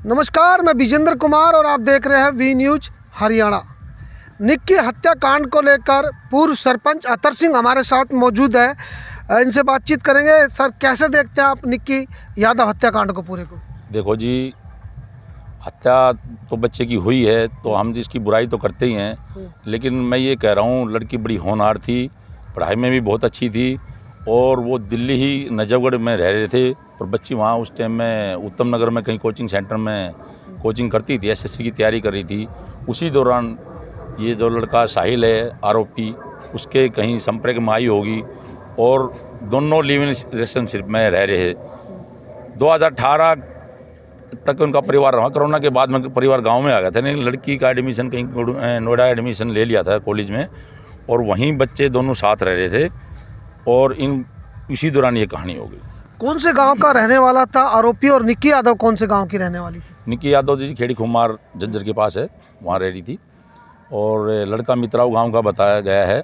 नमस्कार, मैं विजेंद्र कुमार और आप देख रहे हैं वी न्यूज हरियाणा। निक्की हत्याकांड को लेकर पूर्व सरपंच अतर सिंह हमारे साथ मौजूद है। इनसे बातचीत करेंगे। सर, कैसे देखते हैं आप निक्की यादव हत्याकांड को पूरे को? देखो जी, हत्या तो बच्चे की हुई है तो हम इसकी बुराई तो करते ही हैं, लेकिन मैं ये कह रहा हूँ लड़की बड़ी होनहार थी, पढ़ाई में भी बहुत अच्छी थी और वो दिल्ली ही नजफगढ़ में रह रहे थे और बच्ची वहाँ उस टाइम में उत्तम नगर में कहीं कोचिंग सेंटर में कोचिंग करती थी, एसएससी की तैयारी कर रही थी। उसी दौरान ये जो लड़का साहिल है आरोपी, उसके कहीं संपर्क में आई होगी और दोनों लिव इन रिलेशनशिप में रह रहे हैं। 2018 तक उनका परिवार रहा। कोरोना के बाद में परिवार गांव में आ गया था, नहीं लड़की का एडमिशन कहीं नोएडा एडमिशन ले लिया था कॉलेज में और वहीं बच्चे दोनों साथ रह रहे थे और इसी दौरान ये कहानी हो गई। कौन से गांव का रहने वाला था आरोपी और निक्की यादव कौन से गांव की रहने वाली थी? निक्की यादव जी खेड़ी खुमार जज्जर के पास है, वहाँ रह रही थी और लड़का मित्राऊ गाँव का बताया गया है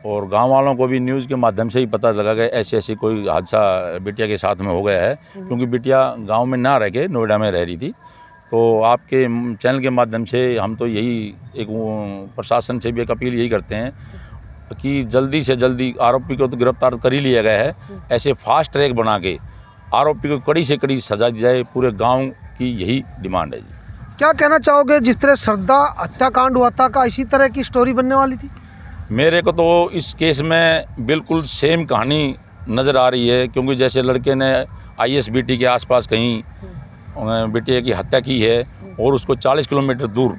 और गांव वालों को भी न्यूज़ के माध्यम से ही पता लगा कि ऐसे कोई हादसा बिटिया के साथ में हो गया है, क्योंकि बिटिया गांव में ना रह के नोएडा में रह रही थी। तो आपके चैनल के माध्यम से हम तो यही एक प्रशासन से भी एक अपील यही करते हैं कि जल्दी से जल्दी आरोपी को तो गिरफ्तार कर ही लिया गया है, ऐसे फास्ट ट्रैक बना के आरोपी को कड़ी से कड़ी सजा दी जाए। पूरे गाँव की यही डिमांड है जी। क्या कहना चाहोगे, जिस तरह श्रद्धा हत्याकांड हुआ था, का इसी तरह की स्टोरी बनने वाली थी? मेरे को तो इस केस में बिल्कुल सेम कहानी नज़र आ रही है, क्योंकि जैसे लड़के ने आईएसबीटी के आसपास कहीं बिटिया की हत्या की है और उसको 40 किलोमीटर दूर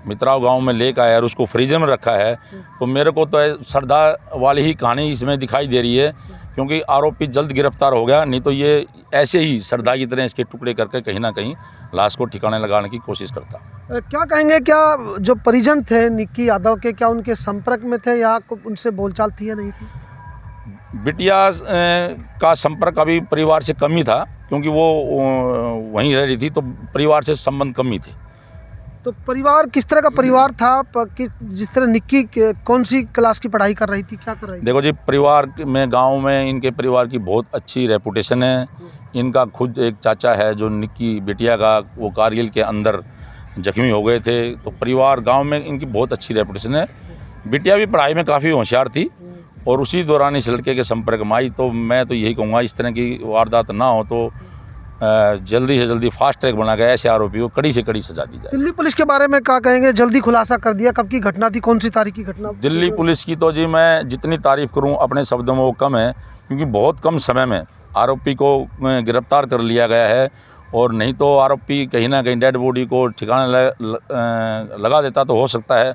मित्राव गांव में लेकर आया और उसको फ्रीजर में रखा है, तो मेरे को तो श्रद्धा वाली ही कहानी इसमें दिखाई दे रही है, क्योंकि आरोपी जल्द गिरफ्तार हो गया, नहीं तो ये ऐसे ही श्रद्धा की तरह इसके टुकड़े करके कहीं ना कहीं लाश को ठिकाने लगाने की कोशिश करता। क्या कहेंगे, क्या जो परिजन थे निक्की यादव के, क्या उनके संपर्क में थे या उनसे बोलचाल थी या नहीं थी? बिटिया का संपर्क अभी परिवार से कम ही था, क्योंकि वो वहीं रह रही थी तो परिवार से संबंध कम ही थे। तो परिवार किस तरह का परिवार था? जिस तरह निक्की कौन सी क्लास की पढ़ाई कर रही थी, क्या कर रही थी? देखो जी, परिवार में गांव में इनके परिवार की बहुत अच्छी रेपुटेशन है। इनका खुद एक चाचा है जो निक्की बिटिया का, वो कारगिल के अंदर जख्मी हो गए थे, तो परिवार गांव में इनकी बहुत अच्छी रेपुटेशन है। बिटिया भी पढ़ाई में काफ़ी होशियार थी और उसी दौरान इस लड़के के संपर्क में आई। तो मैं तो यही कहूँगा, इस तरह की वारदात ना हो तो जल्दी से जल्दी फास्ट ट्रैक बना गया, ऐसे आरोपी को कड़ी से कड़ी सजा दी जाए। दिल्ली पुलिस के बारे में क्या कहेंगे? जल्दी खुलासा कर दिया, कब की घटना थी, कौन सी तारीख की घटना? दिल्ली पुलिस की तो जी मैं जितनी तारीफ़ करूं अपने शब्दों में वो कम है, क्योंकि बहुत कम समय में आरोपी को गिरफ्तार कर लिया गया है और नहीं तो आरोपी कहीं ना कहीं डेड बॉडी को ठिकाने लगा देता तो हो सकता है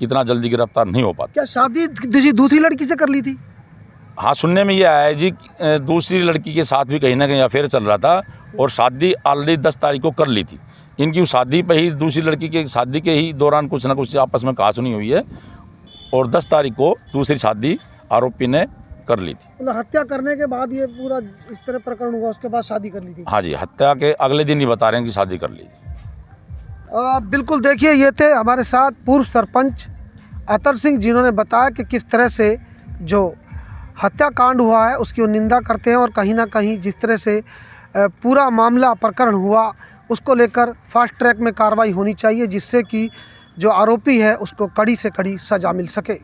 इतना जल्दी गिरफ्तार नहीं हो पाता। क्या शादी किसी दूसरी लड़की से कर ली थी? हाँ, सुनने में ये आया है जी, दूसरी लड़की के साथ भी कहीं ना कहीं अफेयर चल रहा था और शादी ऑलरेडी 10 तारीख को कर ली थी। इनकी शादी पे ही, दूसरी लड़की के शादी के ही दौरान कुछ ना कुछ आपस में कहासुनी हुई है और 10 तारीख को दूसरी शादी आरोपी ने कर ली थी। मतलब हत्या करने के बाद ये पूरा इस तरह प्रकरण हुआ, उसके बाद शादी कर ली थी? हाँ जी, हत्या के अगले दिन ही बता रहे हैं कि शादी कर ली। बिल्कुल, देखिए ये थे हमारे साथ पूर्व सरपंच अतर सिंह, जिन्होंने बताया कि किस तरह से जो हत्याकांड हुआ है उसकी वो निंदा करते हैं और कहीं ना कहीं जिस तरह से पूरा मामला प्रकरण हुआ उसको लेकर फास्ट ट्रैक में कार्रवाई होनी चाहिए, जिससे कि जो आरोपी है उसको कड़ी से कड़ी सज़ा मिल सके।